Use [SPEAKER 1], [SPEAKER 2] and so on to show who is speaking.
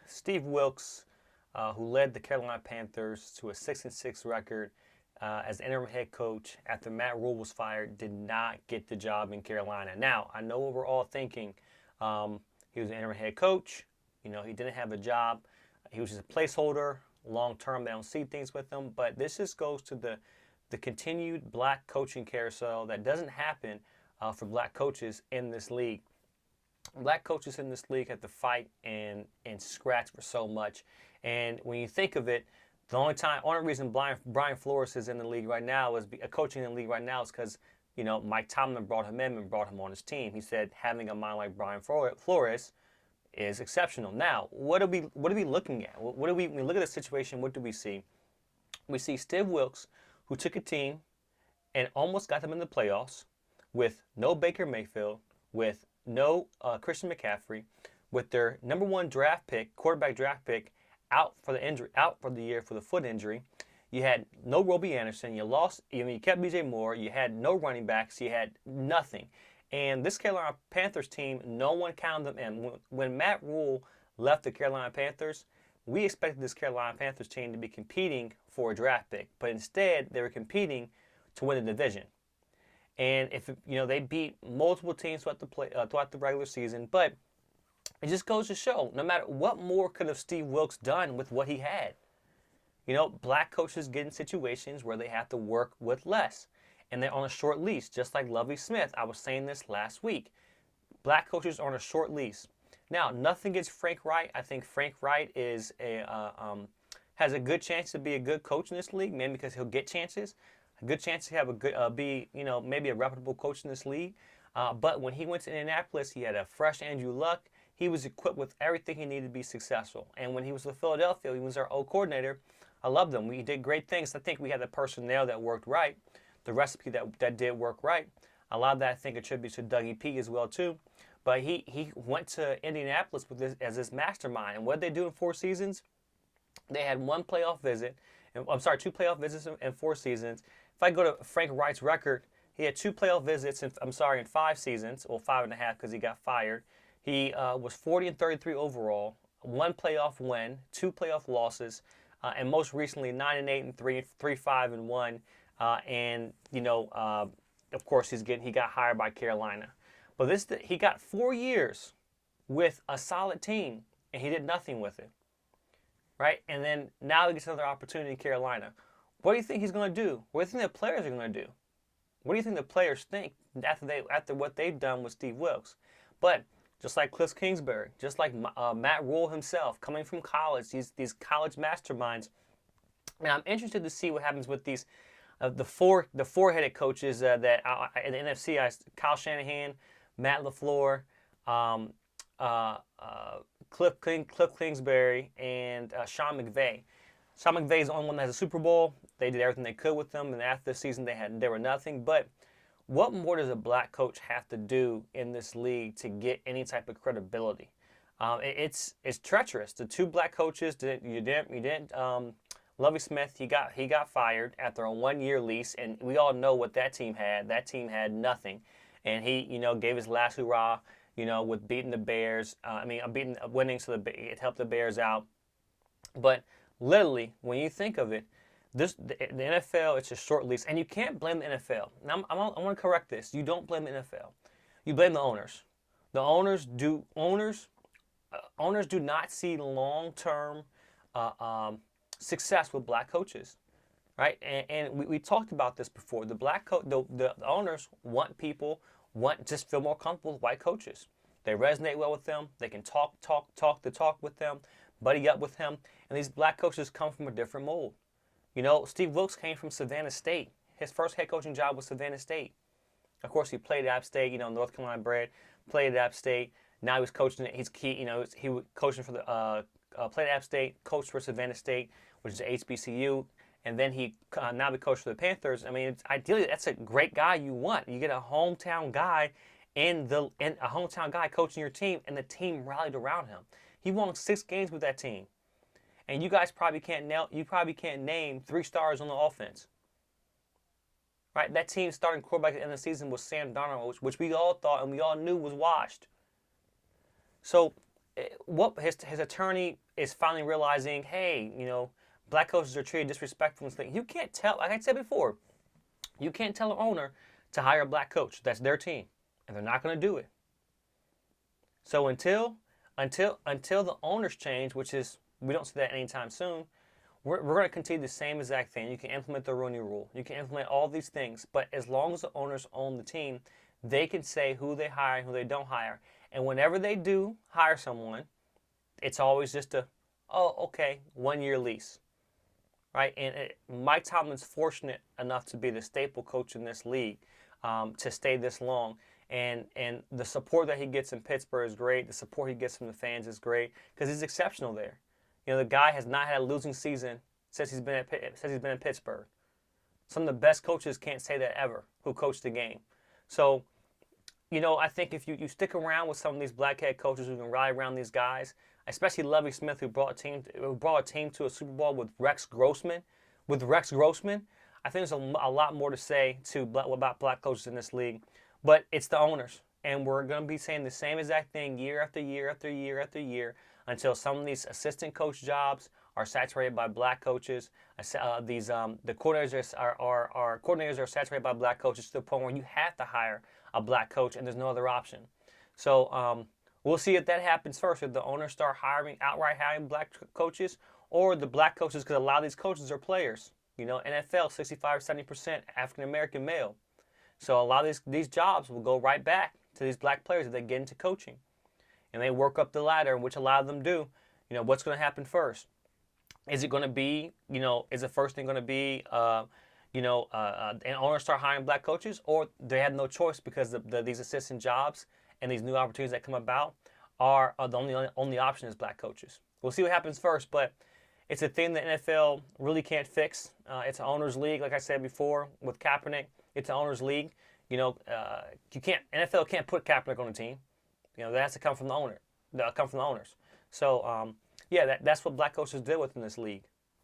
[SPEAKER 1] Steve Wilks, who led the Carolina Panthers to a 6-6 record as interim head coach after Matt Rule was fired, did not get the job in Carolina. Now, I know what we're all thinking. He was an interim head coach. You know, he didn't have a job. He was just a placeholder. Long term, they don't see things with him. But this just goes to the continued black coaching carousel that doesn't happen for black coaches in this league. Black coaches in this league have to fight and scratch for so much. And when you think of it, the only reason Brian Flores is in the league right now, is coaching in the league right now, is because, you know, Mike Tomlin brought him in and brought him on his team. He said having a mind like Brian Flores is exceptional. Now, what are we looking at? When we look at the situation, what do we see? We see Steve Wilks, who took a team and almost got them in the playoffs with no Baker Mayfield, with no Christian McCaffrey, with their number one quarterback draft pick, out for the year for the foot injury. You had no Robbie Anderson. You kept B.J. Moore. You had no running backs. You had nothing. And this Carolina Panthers team, no one counted them in. When Matt Rule left the Carolina Panthers, we expected this Carolina Panthers team to be competing for a draft pick, but instead they were competing to win the division. And they beat multiple teams throughout the regular season, but it just goes to show, no matter what more could have Steve Wilks done with what he had. You know, black coaches get in situations where they have to work with less, and they're on a short leash, just like Lovie Smith. I was saying this last week. Black coaches are on a short leash. Now, nothing against Frank Reich. I think Frank Reich has a good chance to be a good coach in this league, maybe because he'll get chances. A good chance to have maybe a reputable coach in this league. But when he went to Indianapolis, he had a fresh Andrew Luck. He was equipped with everything he needed to be successful. And when he was with Philadelphia, he was our old coordinator. I loved him. We did great things. I think we had the personnel that worked right, the recipe that did work right. A lot of that, I think, attributes to Dougie P as well, too. But he went to Indianapolis as his mastermind. And what did they do in 4 seasons? They had two playoff visits in 4 seasons. If I go to Frank Reich's record, he had 2 playoff visits in 5 seasons, or 5.5 because he got fired. He was 40-33 overall, 1 playoff win, 2 playoff losses, and most recently 9-8 and 3-5-1. Of course, he got hired by Carolina. But he got 4 years with a solid team, and he did nothing with it, right? And then now he gets another opportunity in Carolina. What do you think he's going to do? What do you think the players are going to do? What do you think the players think after what they've done with Steve Wilks? But just like Cliff Kingsbury, just like Matt Rule himself, coming from college, these college masterminds. And I'm interested to see what happens with these the four-headed coaches that in the NFC. Kyle Shanahan, Matt LaFleur, Cliff Kingsbury, and Sean McVay. Sean McVay is the only one that has a Super Bowl. They did everything they could with them, and after the season they were nothing. But what more does a black coach have to do in this league to get any type of credibility? It's treacherous. The 2 black coaches didn't. Lovie Smith, he got fired after a 1-year lease, and we all know what that team had. That team had nothing, and he gave his last hurrah, with beating the Bears. Winning, so it helped the Bears out. But literally, when you think of it, the NFL, it's a short leash, and you can't blame the NFL. Now, I want to correct this. You don't blame the NFL. You blame the owners. The owners do not see long-term success with black coaches, right? And we talked about this before. The owners just feel more comfortable with white coaches. They resonate well with them. They can talk with them, buddy up with him. And these black coaches come from a different mold. Steve Wilks came from Savannah State. His first head coaching job was Savannah State. Of course, he played at App State, North Carolina bred, played at App State. Now he's coaching. He was coaching for played at App State, coached for Savannah State, which is HBCU, and then he now be coached for the Panthers. Ideally, that's a great guy you want. You get a hometown guy coaching your team, and the team rallied around him. He won 6 games with that team. And you guys probably can't name 3 stars on the offense. Right? That team's starting quarterback at the end of the season was Sam Darnold, which we all thought and we all knew was washed. So what his attorney is finally realizing, hey, black coaches are treated disrespectfully. You can't tell, like I said before, you can't tell an owner to hire a black coach. That's their team, and they're not going to do it. So until the owners change, which is, we don't see that anytime soon, we're going to continue the same exact thing. You can implement the Rooney Rule. You can implement all these things, but as long as the owners own the team, they can say who they hire and who they don't hire. And whenever they do hire someone, it's always just okay, 1-year lease, right? And Mike Tomlin's fortunate enough to be the staple coach in this league, to stay this long. And the support that he gets in Pittsburgh is great. The support he gets from the fans is great because he's exceptional there. The guy has not had a losing season since he's been in Pittsburgh. Some of the best coaches can't say that ever who coach the game. So, I think if you stick around with some of these black head coaches who can rally around these guys, especially Lovie Smith, who brought a team to a Super Bowl with Rex Grossman. I think there's a lot more to say about black coaches in this league. But it's the owners, and we're going to be saying the same exact thing year after year after year after year until some of these assistant coach jobs are saturated by black coaches. The coordinators are saturated by black coaches to the point where you have to hire a black coach, and there's no other option. So we'll see if that happens first. If the owners start outright hiring black coaches, or the black coaches, because a lot of these coaches are players. NFL 65-70% African American male. So a lot of these jobs will go right back to these black players if they get into coaching. And they work up the ladder, which a lot of them do. What's going to happen first? Is it going to be, is the first thing going to be, an owner start hiring black coaches? Or they have no choice because these assistant jobs and these new opportunities that come about are the only option is black coaches. We'll see what happens first, but it's a thing the NFL really can't fix. It's an owner's league, like I said before, with Kaepernick. It's an owner's league. NFL can't put Kaepernick on a team. That has to come from the owner. Come from the owners. So, that's what black coaches deal with in this league.